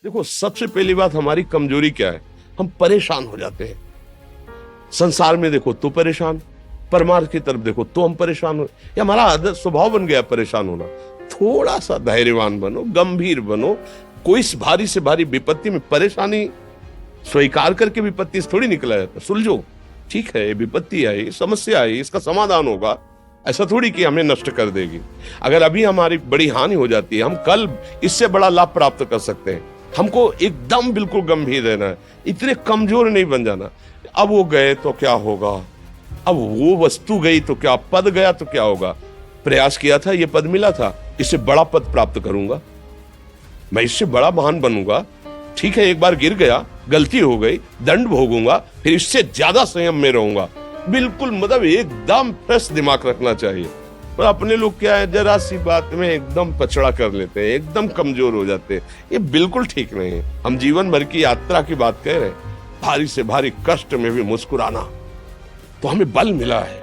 देखो, सबसे पहली बात हमारी कमजोरी क्या है, हम परेशान हो जाते हैं। संसार में देखो तो परेशान, परमार्थ की तरफ देखो तो हम परेशान हो, ये हमारा आदत स्वभाव बन गया परेशान होना। थोड़ा सा धैर्यवान बनो, गंभीर बनो। कोई भारी से भारी विपत्ति में परेशानी स्वीकार करके विपत्ति से थोड़ी निकला जाता। सुलझो, ठीक है, ये विपत्ति आई, समस्या आई, इसका समाधान होगा। ऐसा थोड़ी कि हमें नष्ट कर देगी। अगर अभी हमारी बड़ी हानि हो जाती है, हम कल इससे बड़ा लाभ प्राप्त कर सकते हैं। हमको एकदम बिल्कुल गंभीर रहना है, इतने कमजोर नहीं बन जाना। अब वो गए तो क्या होगा, अब वो वस्तु गई तो क्या, पद गया तो क्या होगा। प्रयास किया था, ये पद मिला था, इससे बड़ा पद प्राप्त करूंगा, मैं इससे बड़ा महान बनूंगा। ठीक है, एक बार गिर गया, गलती हो गई, दंड भोगूंगा, फिर इससे ज्यादा संयम में रहूंगा। बिल्कुल मतलब एकदम फ्रेश दिमाग रखना चाहिए। पर अपने लोग क्या है, जरा सी बात में एकदम पछड़ा कर लेते हैं, एकदम कमजोर हो जाते हैं। ये बिल्कुल ठीक नहीं है। हम जीवन भर की यात्रा की बात कह रहे हैं, भारी से भारी कष्ट में भी मुस्कुराना, तो हमें बल मिला है,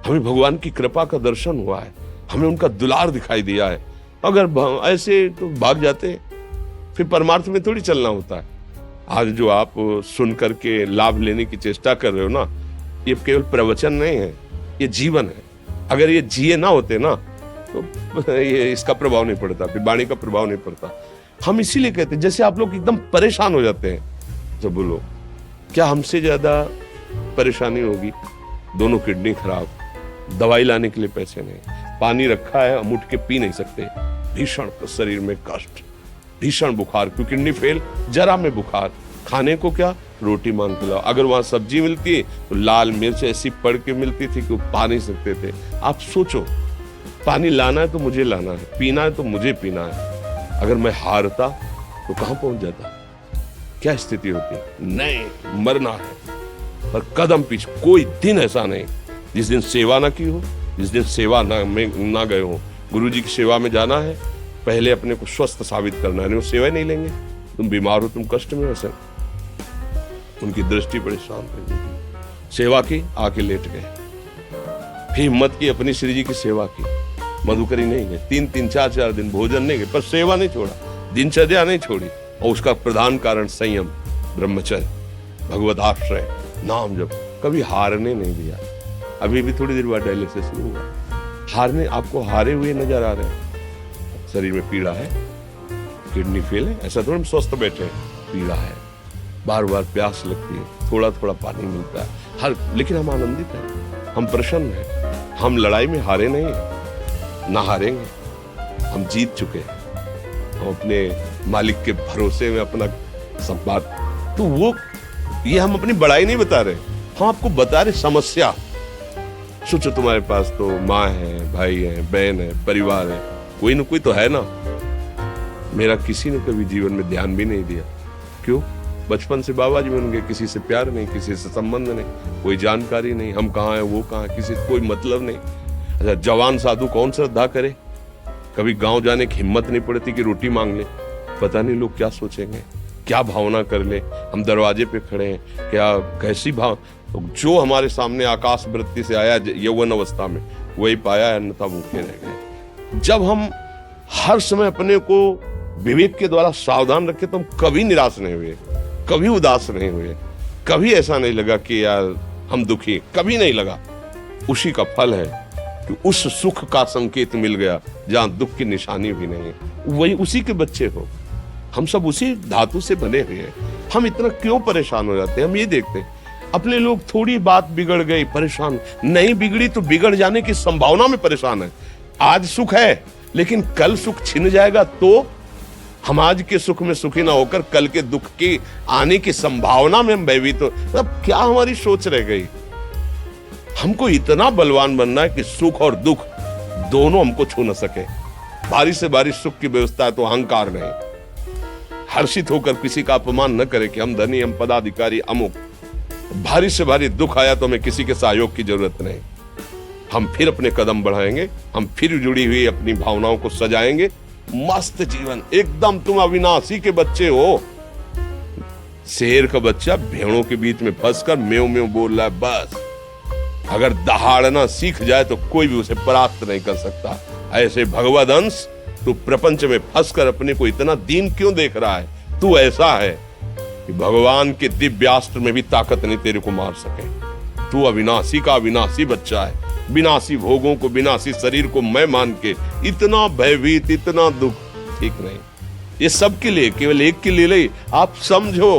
हमें भगवान की कृपा का दर्शन हुआ है, हमें उनका दुलार दिखाई दिया है। अगर ऐसे तो भाग जाते हैं, फिर परमार्थ में थोड़ी चलना होता है। आज जो आप सुन करके लाभ लेने की चेष्टा कर रहे हो ना, ये केवल प्रवचन नहीं है, ये जीवन है। अगर ये जिए ना होते ना तो ये इसका प्रभाव नहीं पड़ता, फिर वाणी का प्रभाव नहीं पड़ता। हम इसीलिए कहते हैं, जैसे आप लोग एकदम परेशान हो जाते हैं, तो बोलो क्या हमसे ज्यादा परेशानी होगी। दोनों किडनी खराब, दवाई लाने के लिए पैसे नहीं, पानी रखा है हम उठ के पी नहीं सकते, भीषण शरीर में कष्ट, भीषण बुखार, क्योंकि किडनी फेल, जरा में बुखार, खाने को क्या, रोटी मांग के लाओ। अगर वहां सब्जी मिलती है तो लाल मिर्च ऐसी पड़ के मिलती थी कि वो पा नहीं सकते थे। आप सोचो, पानी लाना है तो मुझे लाना है, पीना है तो मुझे पीना है। अगर मैं हारता तो कहां पहुंच जाता, क्या स्थिति होती। नहीं, मरना है, पर कदम पीछे। कोई दिन ऐसा नहीं जिस दिन सेवा ना की हो, जिस दिन सेवा ना गए हो। गुरु जी की सेवा में जाना है, पहले अपने को स्वस्थ साबित करना है, नहीं वो सेवा नहीं लेंगे। तुम बीमार हो, तुम कष्ट में हो सर, उनकी दृष्टि बड़ी शांत है। सेवा की, आके लेट गए, फिर हिम्मत की, अपनी श्री जी की सेवा की। मधुकरी नहीं गए, 3-3, 4-4 दिन भोजन नहीं गए, पर सेवा नहीं छोड़ा, दिनचर्या नहीं छोड़ी। और उसका प्रधान कारण संयम, ब्रह्मचर्य, भगवत आश्रय, नाम जप, कभी हारने नहीं दिया। अभी भी थोड़ी देर बाद डायलिसिस शुरू हुआ, हारने, आपको हारे हुए नजर आ रहे हैं। शरीर में पीड़ा है, किडनी फेल है, ऐसा थोड़ा हम स्वस्थ बैठे हैं, पीड़ा है, बार बार प्यास लगती है, थोड़ा थोड़ा पानी मिलता है, लेकिन हम आनंदित हैं, हम प्रसन्न हैं। हम लड़ाई में हारे नहीं हैं, ना हारेंगे, हम जीत चुके हैं। हम अपने मालिक के भरोसे में अपना सब बात, तो वो ये हम अपनी बड़ाई नहीं बता रहे, हम आपको बता रहे समस्या। सोचो, तुम्हारे पास तो माँ है, भाई है, बहन है, परिवार है, कोई ना कोई तो है ना। मेरा किसी ने कभी जीवन में ध्यान भी नहीं दिया। क्यों? बचपन से बाबा जी बन गए, किसी से प्यार नहीं, किसी से संबंध नहीं, कोई जानकारी नहीं, हम कहाँ हैं वो कहाँ, किसी से कोई मतलब नहीं। अच्छा, जवान साधु कौन श्रद्धा करे? कभी गांव जाने की हिम्मत नहीं पड़ती कि रोटी मांग ले, पता नहीं लोग क्या सोचेंगे, क्या भावना कर ले। हम दरवाजे पे खड़े हैं, क्या कैसी भाव, तो जो हमारे सामने आकाश वृत्ति से आया यौवन अवस्था में, वही पाया, अन्यथा भूखे रह गए। जब हम हर समय अपने को विवेक के द्वारा सावधान रखे, तो हम कभी निराश नहीं हुए, कभी उदास नहीं हुए, कभी ऐसा नहीं लगा कि यार हम दुखी, कभी नहीं लगा। उसी का फल है कि उस सुख का संकेत मिल गया जहां दुख की निशानी भी नहीं है। वही उसी के बच्चे हो, हम सब उसी धातु से बने हुए हैं। हम इतना क्यों परेशान हो जाते हैं? हम ये देखते हैं, अपने लोग थोड़ी बात बिगड़ गई परेशान, नहीं बिगड़ी तो बिगड़ जाने की संभावना में परेशान है। आज सुख है, लेकिन कल सुख छिन जाएगा तो हम आज के सुख में सुखी ना होकर कल के दुख की आने की संभावना में हम भयभीत हो। मतलब क्या हमारी सोच रह गई? हमको इतना बलवान बनना है कि सुख और दुख दोनों हमको छू न सके। भारी से भारी सुख की व्यवस्था है तो अहंकार नहीं, हर्षित होकर किसी का अपमान न करे कि हम धनी, हम पदाधिकारी, अमुक। भारी से भारी दुख आया तो हमें किसी के सहयोग की जरूरत नहीं, हम फिर अपने कदम बढ़ाएंगे, हम फिर जुड़ी हुई अपनी भावनाओं को सजाएंगे। मस्त जीवन एकदम। तुम अविनाशी के बच्चे हो। शेर का बच्चा भेड़ों के बीच में फंसकर म्यों म्यों बोल रहा है, बस अगर दहाड़ना सीख जाए तो कोई भी उसे परास्त नहीं कर सकता। ऐसे भगवद अंश तू प्रपंच में फंसकर अपने को इतना दीन क्यों देख रहा है? तू ऐसा है कि भगवान के दिव्यास्त्र में भी ताकत नहीं तेरे को मार सके। तू अविनाशी का अविनाशी बच्चा है, विनाशी भोगों को, विनाशी शरीर को मैं मान के इतना भयभीत, इतना दुख, ठीक नहीं। ये सबके लिए, केवल एक के लिए नहीं। आप समझो,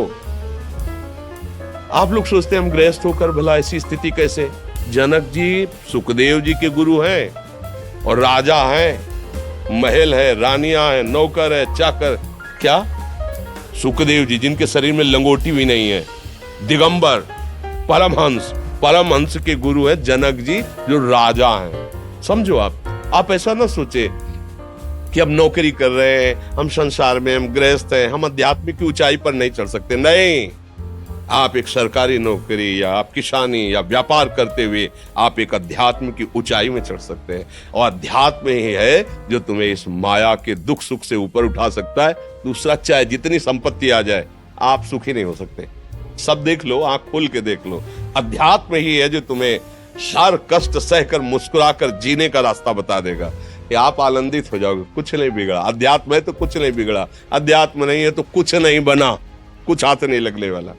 आप लोग सोचते हैं हम गृहस्थ होकर भला ऐसी स्थिति कैसे। जनक जी सुखदेव जी के गुरु हैं और राजा हैं, महल है, रानियां हैं, नौकर है, चाकर। क्या सुखदेव जी जिनके शरीर में लंगोटी भी नहीं है, दिगंबर, परमहंस, परमहंस के गुरु है जनक जी जो राजा हैं। समझो आप ऐसा ना सोचे कि हम नौकरी कर रहे हैं, हम संसार में, हम गृहस्थ हैं, हम आध्यात्मिक की ऊंचाई पर नहीं चढ़ सकते। नहीं, आप एक सरकारी नौकरी या आप किसानी या व्यापार करते हुए आप एक अध्यात्म की ऊंचाई में चढ़ सकते हैं। और अध्यात्म ही है जो तुम्हें इस माया के दुख सुख से ऊपर उठा सकता है। दूसरा, चाहे जितनी संपत्ति आ जाए, आप सुखी नहीं हो सकते। सब देख लो, आंख खोल के देख लो, अध्यात्म ही है जो तुम्हें हर कष्ट सहकर मुस्कुराकर जीने का रास्ता बता देगा कि आप आनंदित हो जाओगे। कुछ नहीं बिगड़ा, अध्यात्म है तो कुछ नहीं बिगड़ा, अध्यात्म नहीं है तो कुछ नहीं बना, कुछ हाथ नहीं लगने वाला।